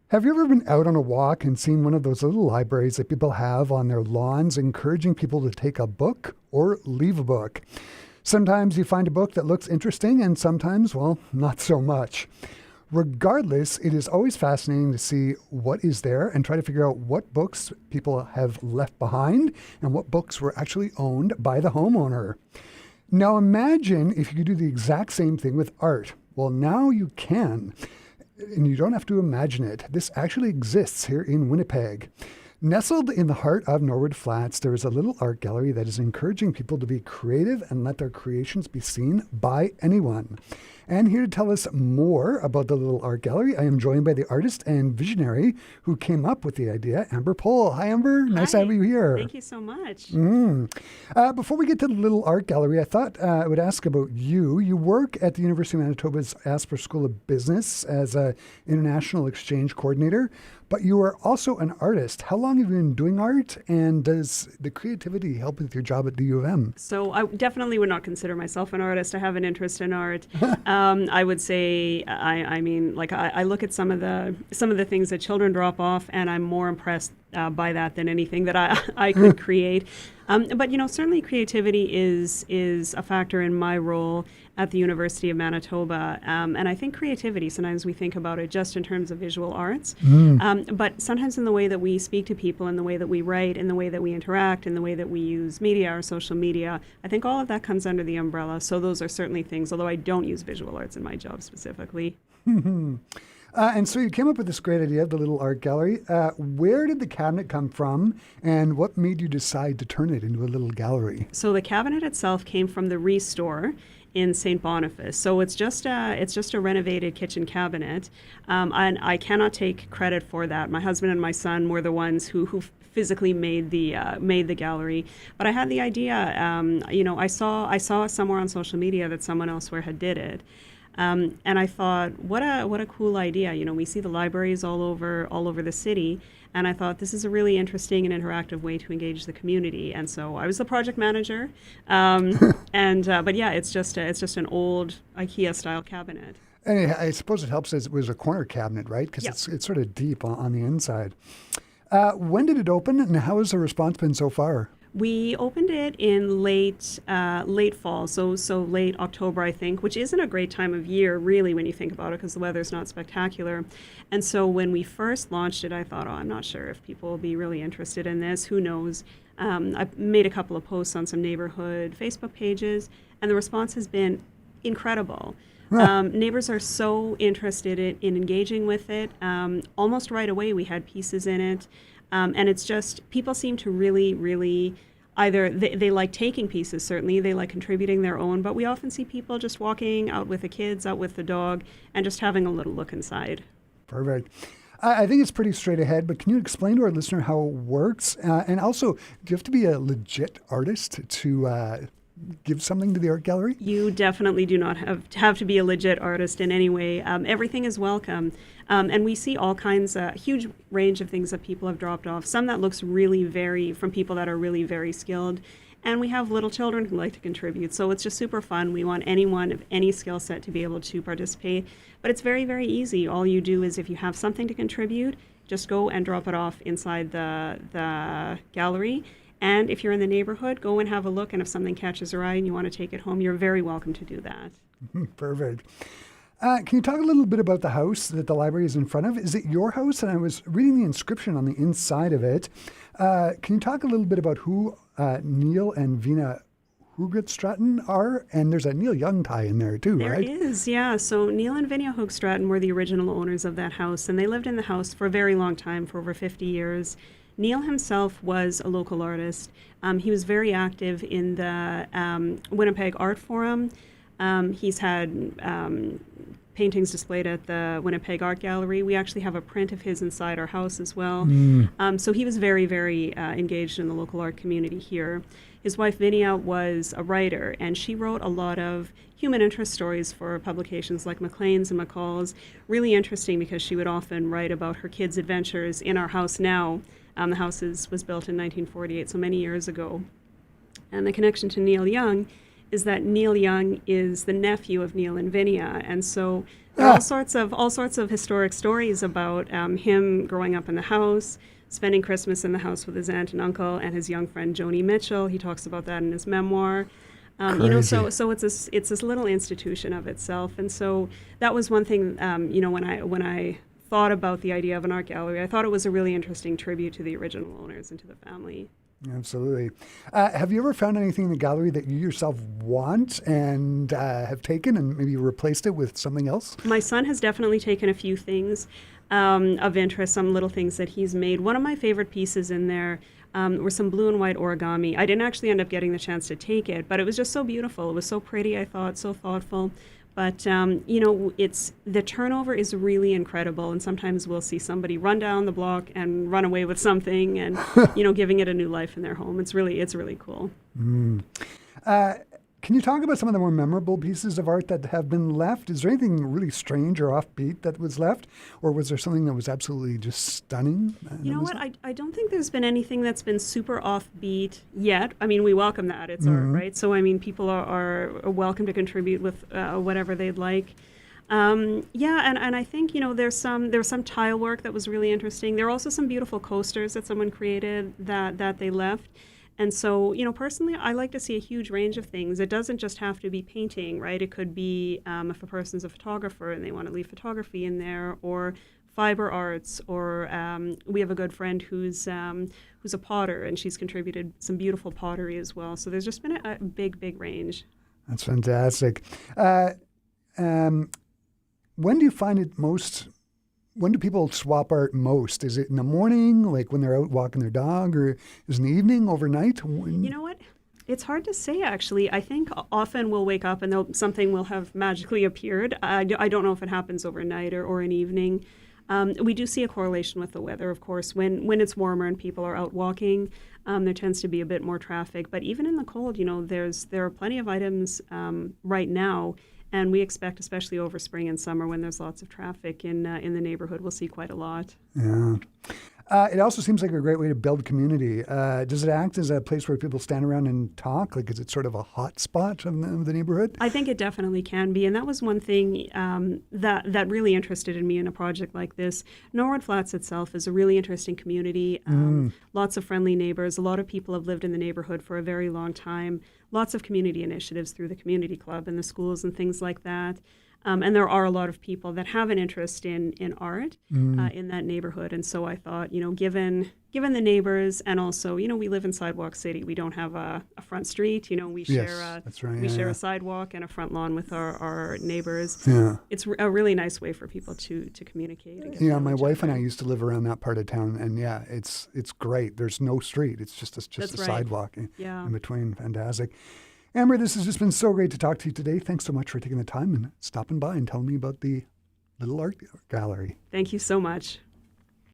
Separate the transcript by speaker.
Speaker 1: Have you ever been out on a walk and seen one of those little libraries that people have on their lawns encouraging people to take a book or leave a book? Sometimes you find a book that looks interesting and sometimes, well, not so much. Regardless, it is always fascinating to see what is there and try to figure out what books people have left behind and what books were actually owned by the homeowner. Now imagine if you could do the exact same thing with art. Well, now you can. And you don't have to imagine it. This actually exists here in Winnipeg. Nestled in the heart of Norwood Flats, there is a little art gallery that is encouraging people to be creative and let their creations be seen by anyone. And here to tell us more about the little art gallery, I am joined by the artist and visionary who came up with the idea, Amber Pohl. Hi, Amber. Nice to have you here.
Speaker 2: Thank you so much.
Speaker 1: Before we get to the little art gallery, I thought I would ask about you. You work at the University of Manitoba's Asper School of Business as an international exchange coordinator, but you are also an artist. How long have you been doing art, and does the creativity help with your job at the U of M?
Speaker 2: So I definitely would not consider myself an artist. I have an interest in art. I would say, I look at some of the things that children drop off, and I'm more impressed by that than anything that I could create. But certainly creativity is a factor in my role at the University of Manitoba. And I think creativity, sometimes we think about it just in terms of visual arts, but sometimes in the way that we speak to people, in the way that we write, in the way that we interact, in the way that we use media or social media, I think all of that comes under the umbrella. So those are certainly things, although I don't use visual arts in my job specifically.
Speaker 1: And so you came up with this great idea of the little art gallery. Where did the cabinet come from, and what made you decide to turn it into a little gallery?
Speaker 2: So the cabinet itself came from the Restore in St. Boniface. So it's just a renovated kitchen cabinet, and I cannot take credit for that. My husband and my son were the ones who physically made the gallery. But I had the idea. I saw somewhere on social media that someone elsewhere had did it. And I thought, what a cool idea. We see the libraries all over the city, and I thought this is a really interesting and interactive way to engage the community. And so I was the project manager, but yeah, it's just an old IKEA style cabinet.
Speaker 1: And I suppose it helps as it was a corner cabinet, right? Because
Speaker 2: Yep.
Speaker 1: it's sort of deep on the inside. When did it open, and how has the response been so far?
Speaker 2: We opened it in late fall, so late October, I think, which isn't a great time of year, really, when you think about it, because the weather's not spectacular. And so when we first launched it, I thought, I'm not sure if people will be really interested in this. Who knows? I made a couple of posts on some neighborhood Facebook pages, and the response has been incredible. Neighbors are so interested in engaging with it. Almost right away, we had pieces in it. And it's just, people seem to really either they like taking pieces, certainly, they like contributing their own, but we often see people just walking out with the kids, out with the dog, and just having a little look inside.
Speaker 1: Perfect. I think it's pretty straight ahead, but can you explain to our listener how it works? And also, do you have to be a legit artist to give something to the art gallery?
Speaker 2: You definitely do not have to be a legit artist in any way. Everything is welcome. And we see all kinds, huge range of things that people have dropped off. Some that looks really from people that are really very skilled. And we have little children who like to contribute. So it's just super fun. We want anyone of any skill set to be able to participate. But it's very easy. All you do is if you have something to contribute, just go and drop it off inside the gallery. And if you're in the neighborhood, go and have a look. And if something catches your eye and you want to take it home, you're very welcome to do that.
Speaker 1: Perfect. Can you talk a little bit about the house that the library is in front of? Is it your house? And I was reading the inscription on the inside of it. Can you talk a little bit about who Neil and Vina Hoogstraten are? And there's a Neil Young tie in there too, right?
Speaker 2: There is, yeah. So Neil and Vina Hoogstraten were the original owners of that house, and they lived in the house for a very long time, for over 50 years. Neil himself was a local artist. He was very active in the Winnipeg Art Forum. He's had paintings displayed at the Winnipeg Art Gallery. We actually have a print of his inside our house as well. So he was very engaged in the local art community here. His wife Vinia was a writer, and she wrote a lot of human interest stories for publications like Maclean's and McCall's. Really interesting because she would often write about her kids' adventures in our house now. The house was built in 1948, so many years ago. And the connection to Neil Young is that Neil Young is the nephew of Neil and Vinia, and so there are all sorts of historic stories about him growing up in the house, spending Christmas in the house with his aunt and uncle and his young friend Joni Mitchell. He talks about that in his memoir. So it's this little institution of itself, and so that was one thing. When I thought about the idea of an art gallery, I thought it was a really interesting tribute to the original owners and to the family.
Speaker 1: Absolutely. Have you ever found anything in the gallery that you yourself want and have taken and maybe replaced it with something else?
Speaker 2: My son has definitely taken a few things of interest, some little things that he's made. One of my favorite pieces in there were some blue and white origami. I didn't actually end up getting the chance to take it, but it was just so beautiful. It was so pretty, I thought, so thoughtful. But, it's the turnover is really incredible. And sometimes we'll see somebody run down the block and run away with something and, giving it a new life in their home. It's really cool.
Speaker 1: Mm. Can you talk about some of the more memorable pieces of art that have been left? Is there anything really strange or offbeat that was left? Or was there something that was absolutely just stunning?
Speaker 2: You know what? I don't think there's been anything that's been super offbeat yet. I mean, we welcome that. It's art, right? So, I mean, people are welcome to contribute with whatever they'd like. And I think, there was some tile work that was really interesting. There are also some beautiful coasters that someone created that they left. And so, personally, I like to see a huge range of things. It doesn't just have to be painting, right? It could be if a person's a photographer and they want to leave photography in there, or fiber arts, or we have a good friend who's a potter, and she's contributed some beautiful pottery as well. So there's just been a big range.
Speaker 1: That's fantastic. When do you find it most? When do people swap art most? Is it in the morning, like when they're out walking their dog, or is it in the evening, overnight?
Speaker 2: You know what? It's hard to say, actually. I think often we'll wake up and something will have magically appeared. I don't know if it happens overnight or in evening. We do see a correlation with the weather, of course. When it's warmer and people are out walking, there tends to be a bit more traffic. But even in the cold, there are plenty of items right now. And we expect, especially over spring and summer, when there's lots of traffic in the neighborhood, we'll see quite a lot.
Speaker 1: Yeah. It also seems like a great way to build community. Does it act as a place where people stand around and talk? Like, is it sort of a hot spot of the neighborhood?
Speaker 2: I think it definitely can be. And that was one thing that really interested in me in a project like this. Norwood Flats itself is a really interesting community. Lots of friendly neighbors. A lot of people have lived in the neighborhood for a very long time. Lots of community initiatives through the community club and the schools and things like that. And there are a lot of people that have an interest in art in that neighborhood. And so I thought, given the neighbors, and also, we live in Sidewalk City. We don't have a front street. We share share a sidewalk and a front lawn with our neighbors. Yeah. It's a really nice way for people to communicate.
Speaker 1: Yeah, my wife and I used to live around that part of town, and it's great. There's no street. It's just a sidewalk in between. Fantastic. Amber, this has just been so great to talk to you today. Thanks so much for taking the time and stopping by and telling me about the little art gallery.
Speaker 2: Thank you so much.